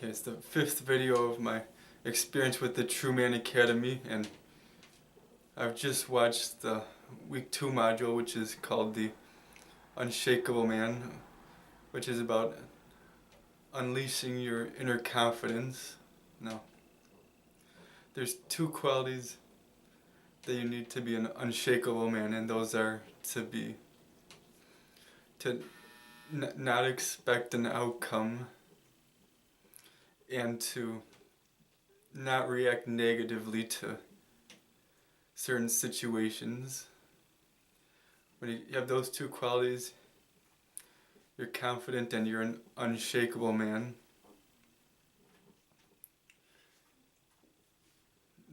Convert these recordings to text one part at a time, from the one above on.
Okay, it's the fifth video of my experience with the True Man Academy, and I've just watched the week 2 module, which is called the Unshakable Man, which is about unleashing your inner confidence. Now, there's two qualities that you need to be an unshakable man, and those are to not expect an outcome, and to not react negatively to certain situations. When you have those two qualities, you're confident and you're an unshakable man.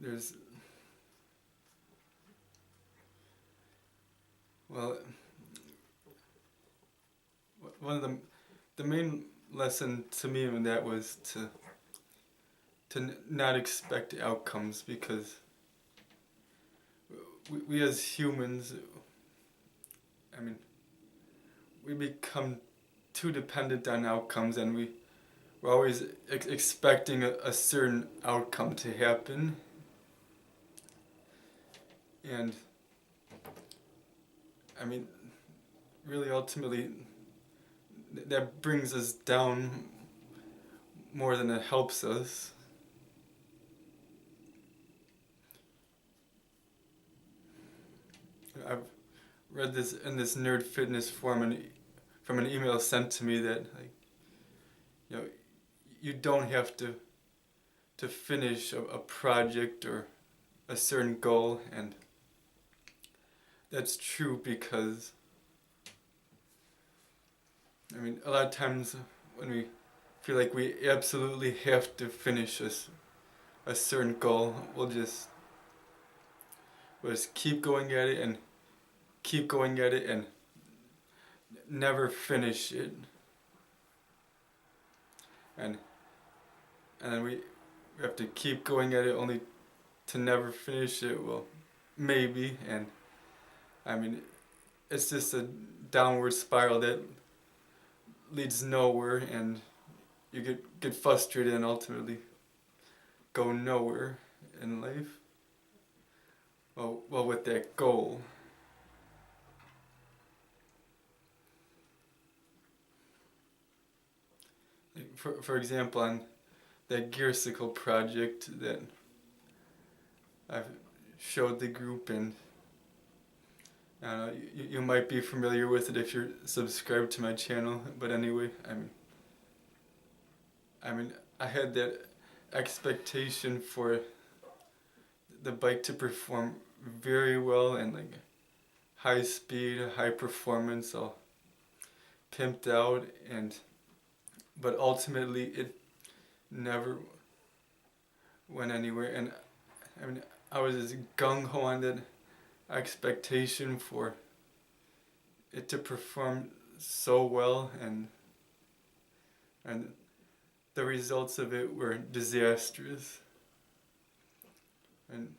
There's, well, one of the main lesson to me in that was to not expect outcomes, because we as humans, we become too dependent on outcomes, and we're always expecting a certain outcome to happen, and really ultimately that brings us down more than it helps us. I've read this in this nerd fitness forum from an email sent to me that, you don't have to finish a project or a certain goal, and that's true, because a lot of times when we feel like we absolutely have to finish a certain goal, we'll just keep going at it and keep going at it and never finish it. And then we have to keep going at it only to never finish it. Well, maybe. And it's just a downward spiral that leads nowhere, and you get frustrated and ultimately go nowhere in life. Well, with that goal. For example, on that gearsicle project that I've showed the group, and you might be familiar with it if you're subscribed to my channel, but anyway, I had that expectation for the bike to perform very well, and high speed, high performance, all pimped out, but ultimately it never went anywhere. And I was as gung-ho on that expectation for it to perform so well, and the results of it were disastrous. And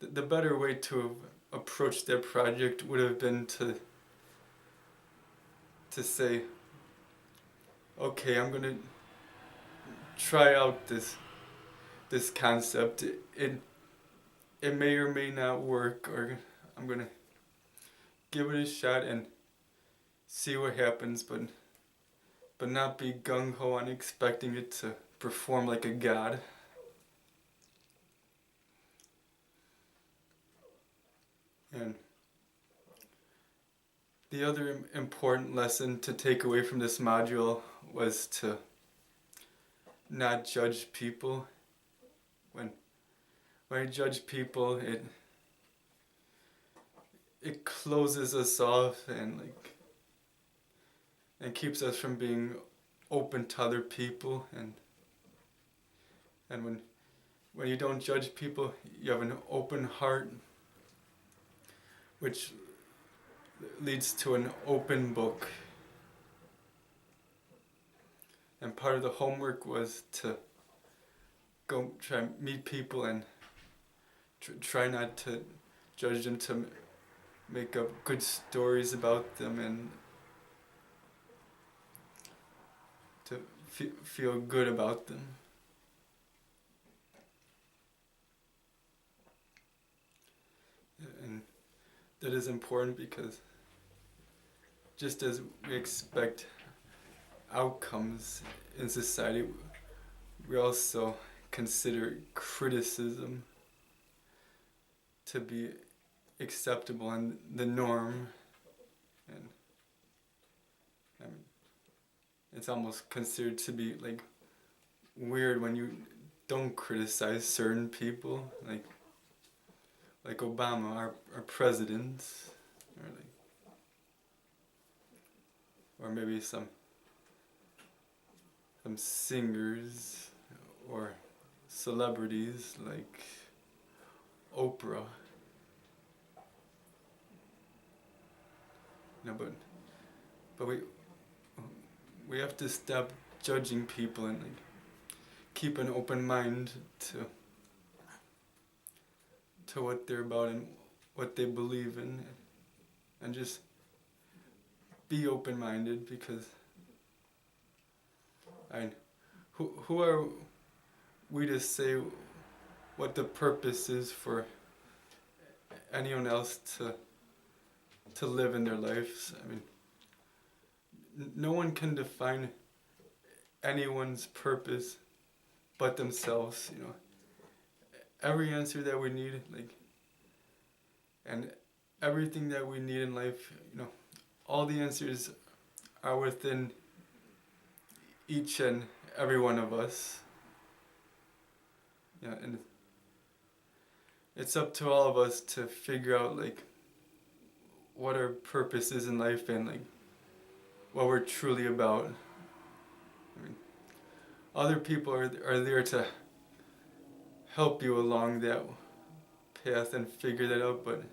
the better way to approach that project would have been to say, okay, I'm gonna try out this concept. It may or may not work, or I'm gonna give it a shot and see what happens, but not be gung-ho on expecting it to perform like a god. And the other important lesson to take away from this module was to not judge people. When I judge people, it closes us off, and keeps us from being open to other people. And when you don't judge people, you have an open heart, which leads to an open book. And part of the homework was to go try and meet people and try not to judge them, to make up good stories about them, and to feel good about them. that is important because just as we expect outcomes in society, we also consider criticism to be acceptable and the norm, and I mean, it's almost considered to be like weird when you don't criticize certain people, like Obama, our president, or or maybe some singers or celebrities like Oprah. But we have to stop judging people and keep an open mind to what they're about and what they believe in, and just be open-minded, because who are we to say what the purpose is for anyone else to live in their lives? I mean, no one can define anyone's purpose but themselves. Every answer that we need, and everything that we need in life, all the answers are within each and every one of us. And it's up to all of us to figure out what our purpose is in life and what we're truly about. I mean, other people are there to help you along that path and figure that out, but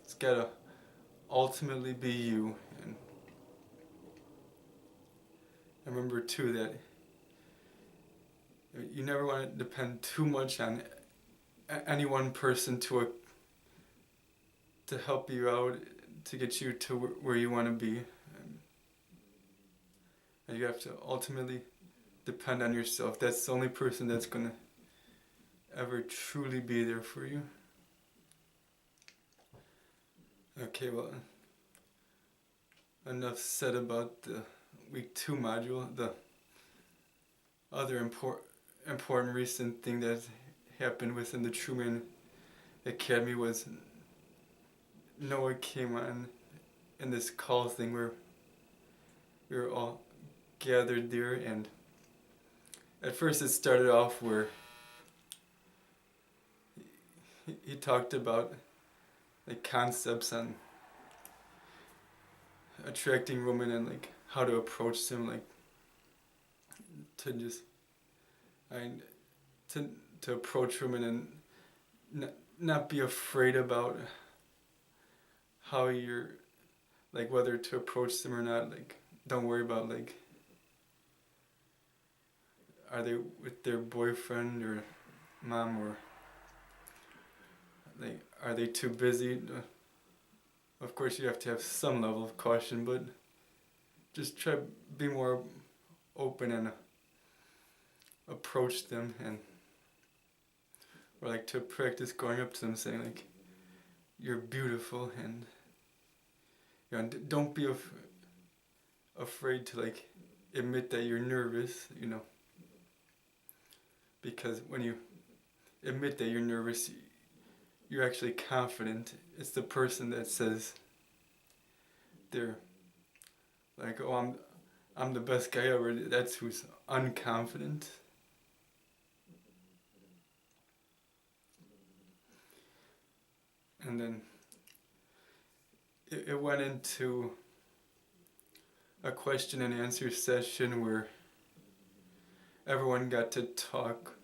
it's gotta ultimately be you. And I remember too that you never want to depend too much on any one person to help you out, to get you to where you want to be. And you have to ultimately depend on yourself. That's the only person that's going to ever truly be there for you. Okay, well, enough said about the week 2 module. The other important recent thing that happened within the Truman Academy was Noah came on in this call thing where we were all gathered there, and at first it started off where he talked about concepts on attracting women and how to approach them, to just to approach women and not be afraid about how you're whether to approach them or not. Don't worry about are they with their boyfriend or mom, or are they too busy? Of course you have to have some level of caution, but just try to be more open and approach them, and or to practice going up to them saying you're beautiful, and don't be afraid to admit that you're nervous, because when you admit that you're nervous, you're actually confident. It's the person that says they're oh, I'm the best guy ever. That's who's unconfident. And then it went into a question and answer session where everyone got to talk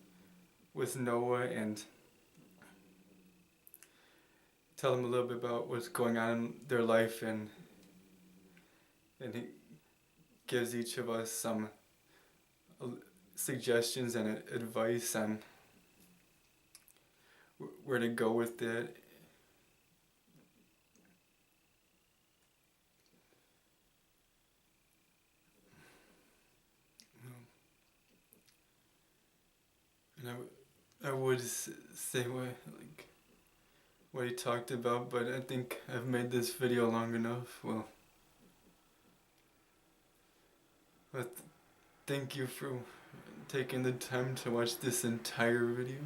with Noah and tell them a little bit about what's going on in their life, and he gives each of us some suggestions and advice on where to go with that. And I would say, what he talked about, but I think I've made this video long enough. Well, but thank you for taking the time to watch this entire video.